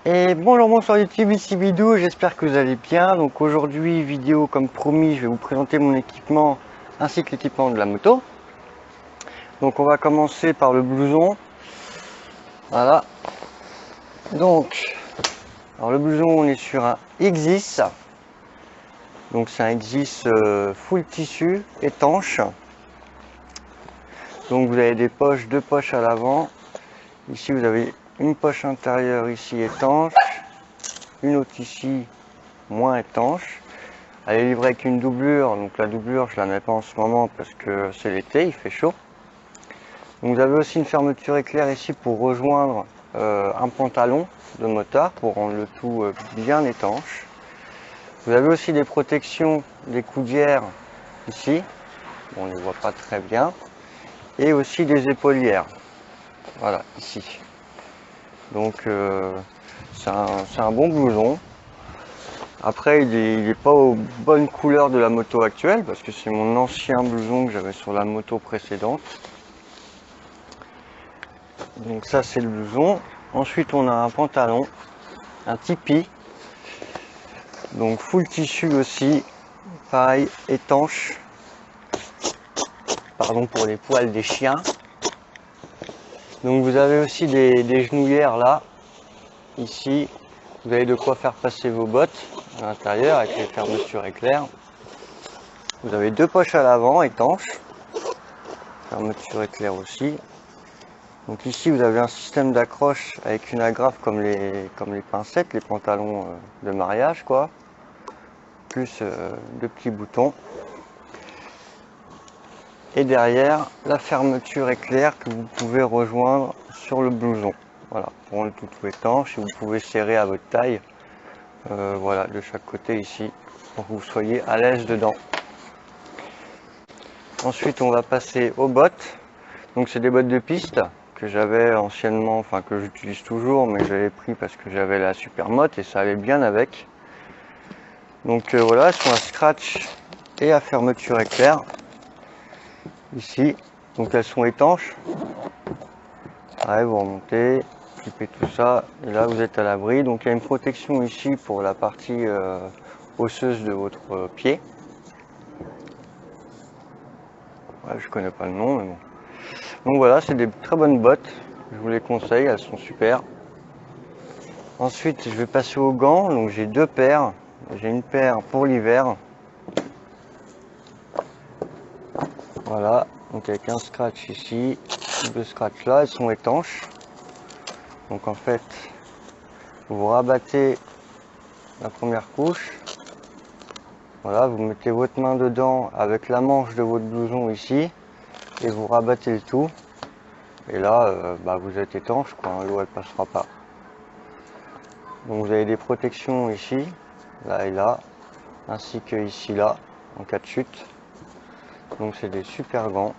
Et bonjour sur YouTube, ici Bidou, j'espère que vous allez bien. Donc aujourd'hui, vidéo comme promis, je vais vous présenter mon équipement ainsi que l'équipement de la moto. Donc on va commencer par le blouson. Voilà. Donc, alors le blouson, on est sur un Xis. Donc c'est un Xis full tissu, étanche. Donc vous avez des poches, deux poches à l'avant. Ici vous avez une poche intérieure ici étanche, une autre ici moins étanche. Elle est livrée avec une doublure, donc la doublure je la mets pas en ce moment parce que c'est l'été, il fait chaud. Donc vous avez aussi une fermeture éclair ici pour rejoindre un pantalon de motard pour rendre le tout bien étanche. Vous avez aussi des protections, des coudières ici, on ne les voit pas très bien, et aussi des épaulières, voilà ici. Donc c'est un bon blouson. Après, il n'est pas aux bonnes couleurs de la moto actuelle parce que c'est mon ancien blouson que j'avais sur la moto précédente. Donc ça, c'est le blouson. Ensuite, on a un pantalon, un tipi. Donc full tissu aussi, pareil, étanche. Pardon pour les poils des chiens. Donc vous avez aussi des genouillères là, ici. Vous avez de quoi faire passer vos bottes à l'intérieur avec les fermetures éclair. Vous avez deux poches à l'avant étanches, fermeture éclair aussi. Donc ici vous avez un système d'accroche avec une agrafe comme les pincettes, les pantalons de mariage quoi, plus deux petits boutons. Et derrière la fermeture éclair que vous pouvez rejoindre sur le blouson. Voilà, pour rendre le tout étanche et vous pouvez serrer à votre taille. Voilà, de chaque côté ici, pour que vous soyez à l'aise dedans. Ensuite, on va passer aux bottes. Donc, c'est des bottes de piste que j'avais anciennement, enfin que j'utilise toujours, mais j'avais pris parce que j'avais la Supermoto et ça allait bien avec. Donc voilà, elles sont à scratch et à fermeture éclair. Ici, donc elles sont étanches. Allez, vous remontez, clipez tout ça, et là vous êtes à l'abri. Donc il y a une protection ici pour la partie osseuse de votre pied. Ouais, je connais pas le nom, mais bon. Donc voilà, c'est des très bonnes bottes. Je vous les conseille, elles sont super. Ensuite, je vais passer aux gants. Donc j'ai deux paires. J'ai une paire pour l'hiver. Voilà, donc avec un scratch ici, deux scratchs là, elles sont étanches. Donc en fait, vous rabattez la première couche. Voilà, vous mettez votre main dedans avec la manche de votre blouson ici et vous rabattez le tout. Et là, vous êtes étanche, quoi, l'eau elle passera pas. Donc vous avez des protections ici, là et là, ainsi que ici là, en cas de chute. Donc c'est des super gants,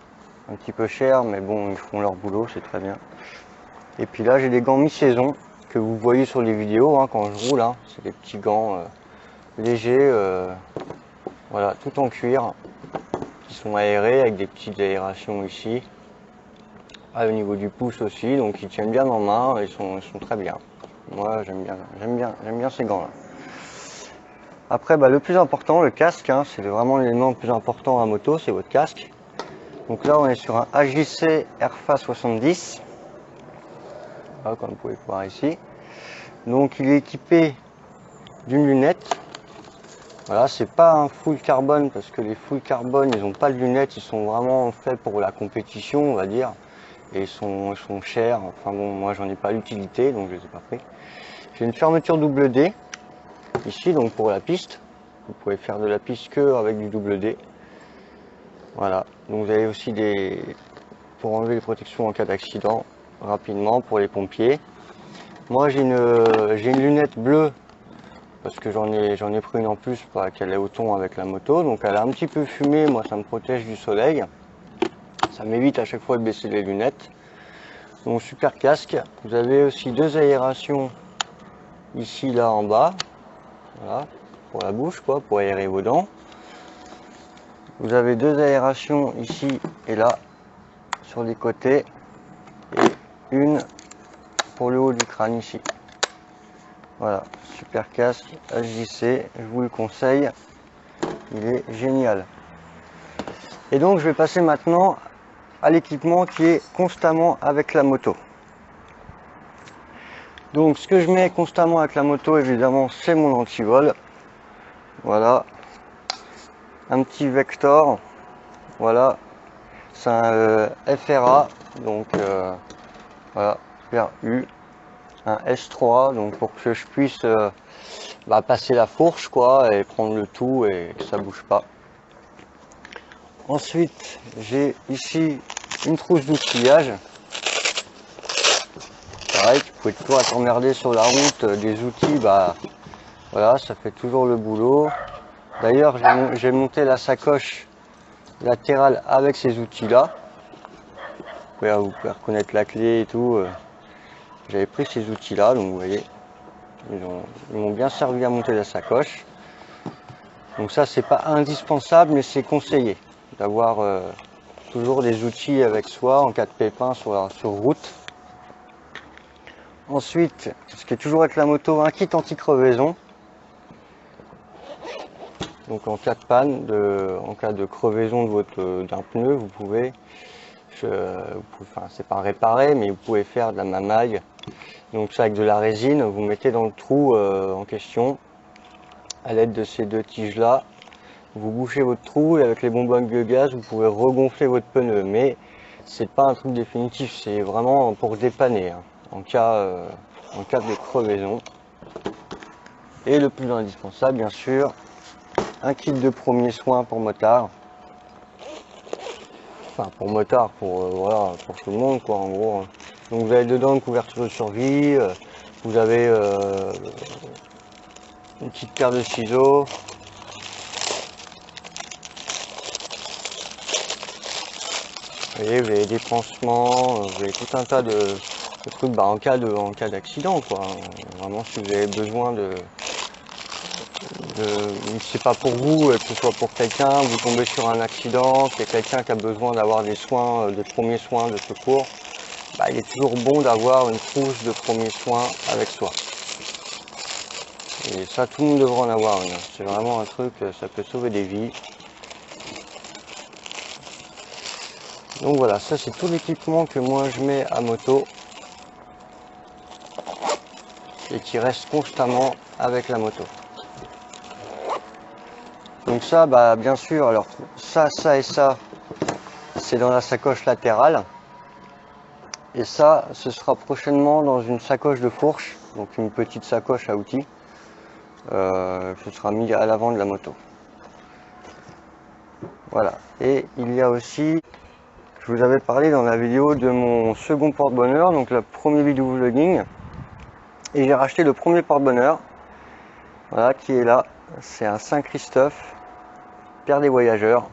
un petit peu chers, mais bon, ils font leur boulot, c'est très bien. Et puis là, j'ai des gants mi-saison que vous voyez sur les vidéos hein, quand je roule. Hein. C'est des petits gants légers, voilà, tout en cuir, qui sont aérés avec des petites aérations ici, au niveau du pouce aussi, donc ils tiennent bien en main, ils sont très bien. Moi, j'aime bien ces gants-là. Après, le plus important, le casque, hein, c'est vraiment l'élément le plus important à moto, c'est votre casque. Donc là, on est sur un AJC Airfa 70. Voilà, comme vous pouvez voir ici. Donc il est équipé d'une lunette. Voilà, c'est pas un full carbone parce que les full carbone ils n'ont pas de lunettes, ils sont vraiment faits pour la compétition, on va dire. Et ils sont chers. Enfin bon, moi j'en ai pas l'utilité donc je les ai pas pris. J'ai une fermeture double D ici donc pour la piste. Vous pouvez faire de la piste que avec du double D. Voilà, donc vous avez aussi pour enlever les protections en cas d'accident rapidement pour les pompiers. Moi j'ai une lunette bleue parce que j'en ai pris une en plus pour qu'elle est au ton avec la moto. Donc elle a un petit peu fumé, moi ça me protège du soleil. Ça m'évite à chaque fois de baisser les lunettes. Donc super casque. Vous avez aussi deux aérations ici, là en bas. Voilà, pour la bouche quoi, pour aérer vos dents. Vous avez deux aérations ici et là, sur les côtés. Et une pour le haut du crâne ici. Voilà, super casque HJC, je vous le conseille, il est génial. Et donc je vais passer maintenant à l'équipement qui est constamment avec la moto. Donc ce que je mets constamment avec la moto, évidemment, c'est mon antivol. Voilà, un petit Vector, voilà, c'est un FRA, donc voilà, FRU, un S3, donc pour que je puisse passer la fourche quoi, et prendre le tout et que ça bouge pas. Ensuite, j'ai ici une trousse d'outillage. Pareil, tu pouvais toujours t'emmerder sur la route, des outils, voilà, ça fait toujours le boulot. D'ailleurs, j'ai monté la sacoche latérale avec ces outils-là. Vous pouvez reconnaître la clé et tout. J'avais pris ces outils-là, donc vous voyez, ils m'ont bien servi à monter la sacoche. Donc ça, c'est pas indispensable, mais c'est conseillé d'avoir toujours des outils avec soi en cas de pépin sur route. Ensuite, ce qui est toujours avec la moto, un kit anti-crevaison. Donc en cas de panne, en cas de crevaison d'un pneu, vous pouvez, enfin c'est pas réparer, mais vous pouvez faire de la mamaille. Donc ça avec de la résine, vous mettez dans le trou en question, à l'aide de ces deux tiges là, vous bouchez votre trou et avec les bonbonnes de gaz, vous pouvez regonfler votre pneu. Mais c'est pas un truc définitif, c'est vraiment pour dépanner, hein, en cas de crevaison. Et le plus indispensable, bien sûr, un kit de premiers soins pour motard. Enfin, pour motard, voilà, pour tout le monde, quoi, en gros. Donc vous avez dedans une couverture de survie, vous avez une petite paire de ciseaux. Vous voyez, vous avez des pansements, vous avez tout un tas de trucs en cas d'accident, quoi. Vraiment, si vous avez besoin c'est pas pour vous, que ce soit pour quelqu'un, vous tombez sur un accident, qu'il y a quelqu'un qui a besoin d'avoir des soins, des premiers soins de secours, il est toujours bon d'avoir une trousse de premiers soins avec soi. Et ça, tout le monde devrait en avoir une. C'est vraiment un truc, ça peut sauver des vies. Donc voilà, ça c'est tout l'équipement que moi je mets à moto et qui reste constamment avec la moto. Donc ça, bien sûr, alors ça et ça, c'est dans la sacoche latérale. Et ça, ce sera prochainement dans une sacoche de fourche, donc une petite sacoche à outils. Ce sera mis à l'avant de la moto. Voilà. Et il y a aussi, je vous avais parlé dans la vidéo de mon second porte-bonheur, donc le premier vidéo vlogging. Et j'ai racheté le premier porte-bonheur, voilà, qui est là. C'est un Saint-Christophe, Père des voyageurs,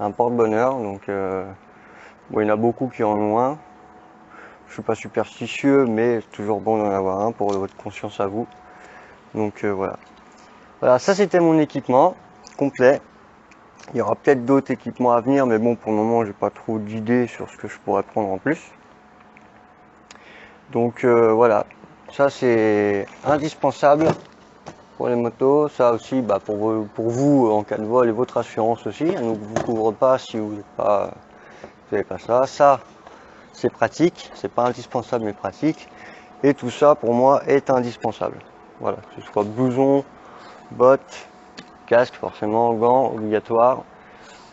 un porte-bonheur. Donc, il y en a beaucoup qui en ont un. Je suis pas superstitieux, mais c'est toujours bon d'en avoir un pour votre conscience à vous. Donc voilà. Voilà, ça c'était mon équipement complet. Il y aura peut-être d'autres équipements à venir, mais bon, pour le moment, j'ai pas trop d'idées sur ce que je pourrais prendre en plus. Donc voilà, ça c'est indispensable pour les motos. Ça aussi, pour vous en cas de vol et votre assurance aussi. Elle ne vous couvre pas si vous n'avez pas ça. Ça, c'est pratique, c'est pas indispensable mais pratique. Et tout ça pour moi est indispensable. Voilà, que ce soit blouson, bottes, casque forcément, gants obligatoires,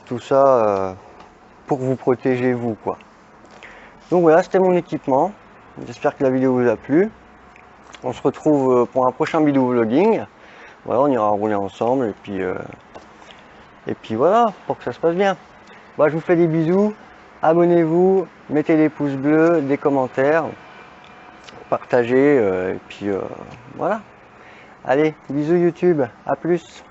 tout ça pour vous protéger vous quoi. Donc voilà, c'était mon équipement. J'espère que la vidéo vous a plu. On se retrouve pour un prochain vidéo vlogging. Voilà, on ira rouler ensemble et puis voilà, pour que ça se passe bien. Je vous fais des bisous. Abonnez-vous, mettez des pouces bleus, des commentaires, partagez et puis voilà. Allez, bisous YouTube, à plus.